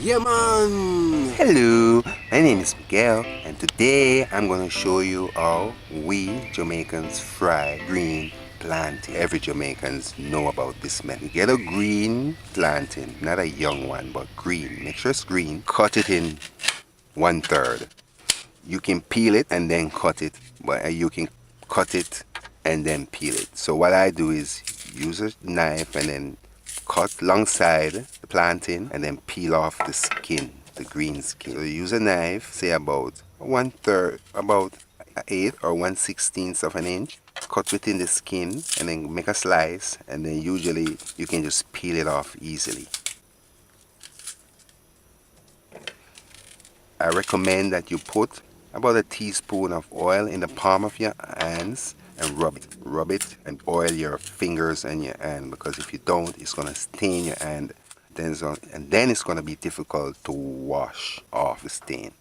Yeah, man! Hello, my name is Miguel, and today I'm going to show you how we Jamaicans fry green plantain. Every Jamaicans know about this method. You get a green plantain, not a young one, but green. Make sure it's green. Cut it in 1/3. You can peel it and then cut it, but you can cut it and then peel it. So what I do is use a knife and then cut alongside the plantain and then peel off the skin, the green skin. So use a knife, say about 1/3, about an eighth or 1/16 of an inch. Cut within the skin and then make a slice, and then usually you can just peel it off easily. I recommend that you put about a teaspoon of oil in the palm of your hands and rub it. Rub it and oil your fingers and your hand, because if you don't, it's going to stain your hand. And then it's going to be difficult to wash off the stain.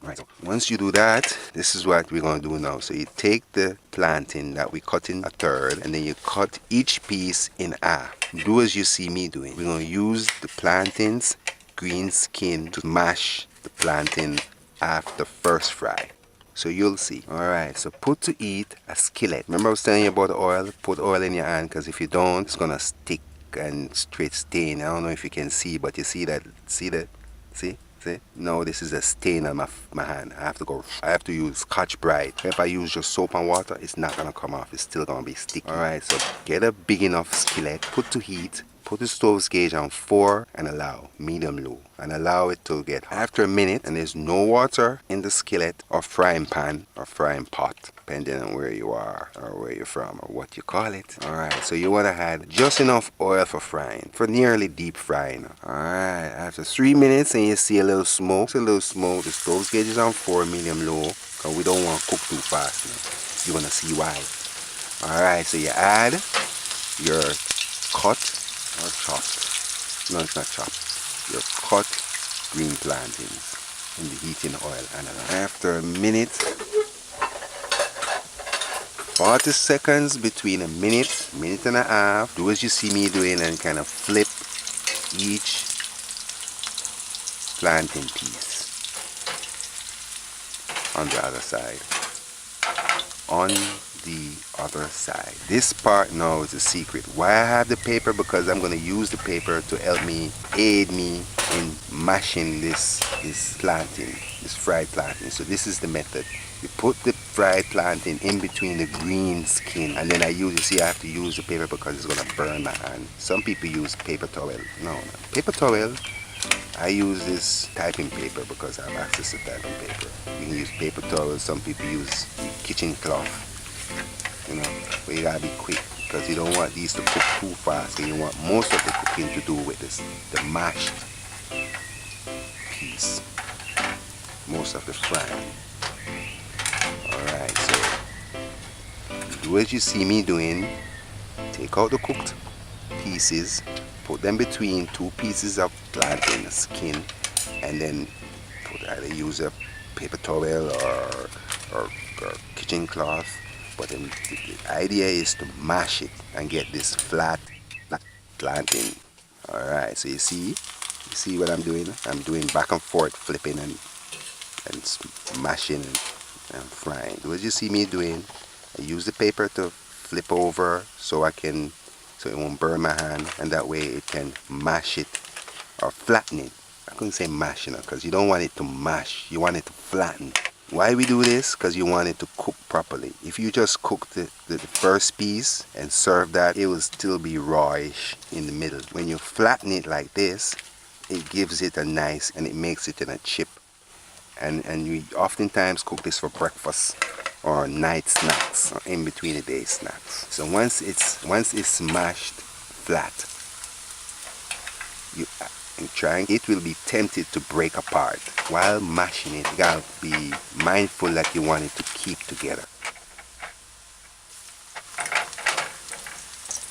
Right. So once you do that, this is what we're going to do now. So you take the plantain that we cut in 1/3 and then you cut each piece in half. Do as you see me doing. We're going to use the plantain's green skin to mash the plantain after first fry. So you'll see. Alright, so put to heat a skillet. Remember I was telling you about the oil? Put oil in your hand, because if you don't, it's going to stick and straight stain. I don't know if you can see, but you see that? See that? See? See? No, this is a stain on my hand. I have to use Scotch Brite. If I use just soap and water, it's not gonna come off. It's still gonna be sticky. Alright, so get a big enough skillet, put to heat, put the stove's gauge on 4 and allow medium low, and allow it to get hot. After a minute and there's no water in the skillet or frying pan or frying pot, depending on where you are or where you're from or what you call it. Alright, so you want to add just enough oil for frying, for nearly deep frying. Alright, after 3 minutes and you see a little smoke, the stove's gauge is on 4 medium low, because we don't want to cook too fast now. You're going to see why. Alright, so you add your cut or chopped, no, it's not chopped, your cut green plantains in the heating oil, and after a minute, 40 seconds, between a minute and a half, do as you see me doing and kind of flip each plantain piece on the other side. On the other side. This part now is a secret. Why I have the paper? Because I'm going to use the paper to help me, aid me in mashing this plantain, this fried plantain. So this is the method. You put the fried plantain in between the green skin, and then I have to use the paper because it's going to burn my hand. Some people use paper towel. No. Paper towel, I use this typing paper because I have access to typing paper. You can use paper towels, some people use kitchen cloth, but you gotta be quick because you don't want these to cook too fast, and you want most of the cooking to do with the mashed piece, most of the frying. Alright, so do as you see me doing. Take out the cooked pieces, put them between 2 pieces of plantain skin, and then either use a paper towel or kitchen cloth. But the idea is to mash it and get this flat plantain. Alright, so you see what I'm doing? I'm doing back and forth, flipping and smashing and frying. Do as you see me doing. I use the paper to flip over so it won't burn my hand, and that way it can mash it or flatten it. I couldn't say mash, because you don't want it to mash, you want it to flatten. Why we do this? Because you want it to cook properly. If you just cook the first piece and serve that, it will still be rawish in the middle. When you flatten it like this, it gives it a nice, and it makes it in a chip. And we oftentimes cook this for breakfast or night snacks or in between the day snacks. So once it's mashed flat, it will be tempted to break apart. While mashing it, you gotta be mindful that you want it to keep together.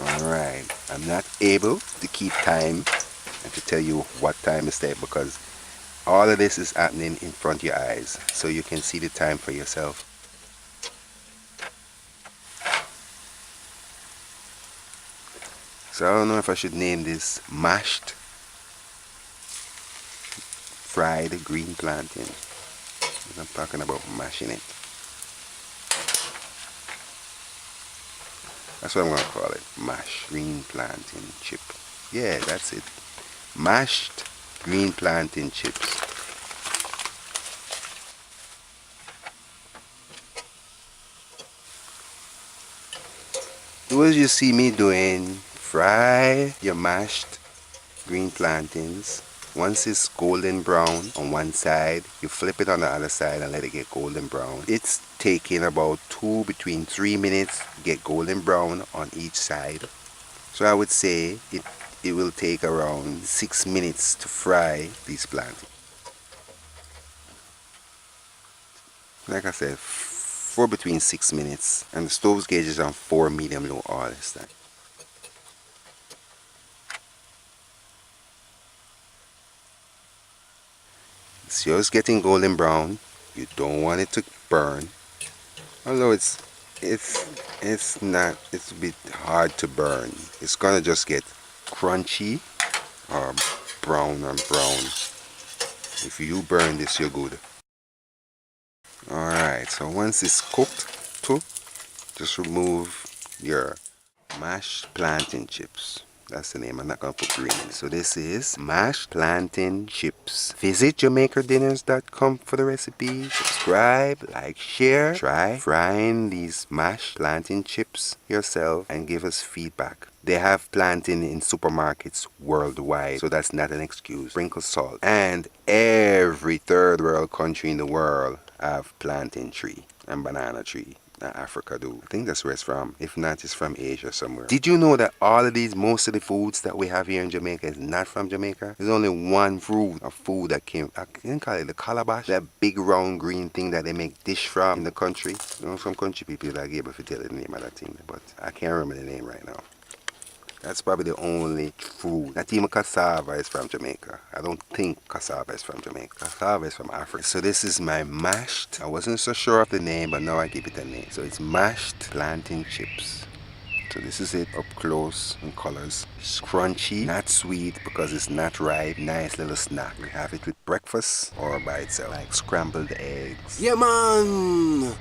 Alright, I'm not able to keep time and to tell you what time is there, because all of this is happening in front of your eyes, so you can see the time for yourself. So I don't know if I should name this mashed fried green plantain. I'm talking about mashing it. That's what I'm going to call it. Mashed green plantain chip. Yeah, that's it. Mashed green plantain chips. Do as you see me doing. Fry your mashed green plantains. Once it's golden brown on one side, you flip it on the other side and let it get golden brown. It's taking about between 3 minutes to get golden brown on each side. So I would say it will take around 6 minutes to fry these plantains. Like I said, for between 6 minutes, and the stove's gauge is on 4 medium low all this time. It's just getting golden brown. You don't want it to burn. Although it's a bit hard to burn. It's gonna just get crunchy or brown and brown. If you burn this, you're good. Alright, so once it's cooked too, just remove your mashed plantain chips. That's the name. I'm not going to put green in it. So this is mashed plantain chips. Visit JamaicaDinners.com for the recipe. Subscribe, like, share. Try frying these mashed plantain chips yourself and give us feedback. They have plantain in supermarkets worldwide, so that's not an excuse. Sprinkle salt. And every third world country in the world have plantain tree and banana tree. Africa do. I think that's where it's from. If not, it's from Asia somewhere. Did you know that most of the foods that we have here in Jamaica is not from Jamaica? There's only one fruit of food that came, I can call it the calabash, that big round green thing that they make dish from in the country. You know, some country people that able to tell the name of that thing, but I can't remember the name right now. That's probably the only food. Not even cassava is from Jamaica. I don't think cassava is from Jamaica. Cassava is from Africa. So this is my mashed. I wasn't so sure of the name, but now I give it a name. So it's mashed plantain chips. So this is it up close in colors. It's crunchy, not sweet because it's not ripe. Nice little snack. We have it with breakfast or by itself, like scrambled eggs. Yeah, man!